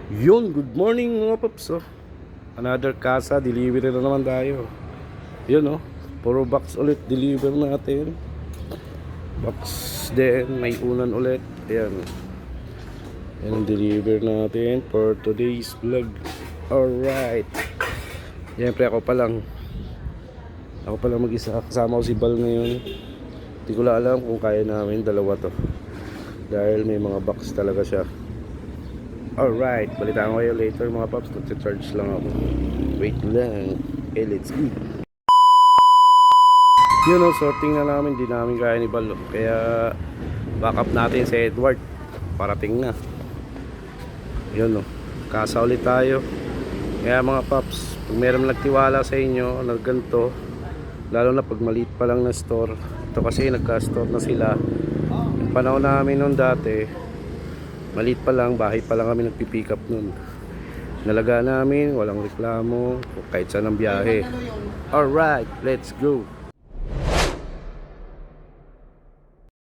Yun, good morning mga paps. Another casa, delivery na naman tayo. Yun puro box ulit deliver natin. Box din, may unan ulit. Ayan. Yan ang deliver natin for today's vlog. Alright. Siyempre ako pa lang mag-isa. Kasama ko si Bal ngayon. Hindi ko lang alam kung kaya namin dalawa to, dahil may mga box talaga siya. Alright, balitaan ko kayo later mga paps. Nag-charge lang ako. Wait lang. Okay, let's go. Yun sorting na namin. Hindi namin kaya ni Bal. Kaya backup natin si Edward. Parating na. Yun kasa ulit tayo. Kaya mga paps, pag meron nagtiwala sa inyo na ganito, lalo na pag maliit pa lang na store. Ito kasi nagka-store na sila. Yung panahon namin noon dati, maliit pa lang, bahay pa lang kami nagpipick up nun. Nalaga namin, walang reklamo, kahit saan ang biyahe. Alright, let's go.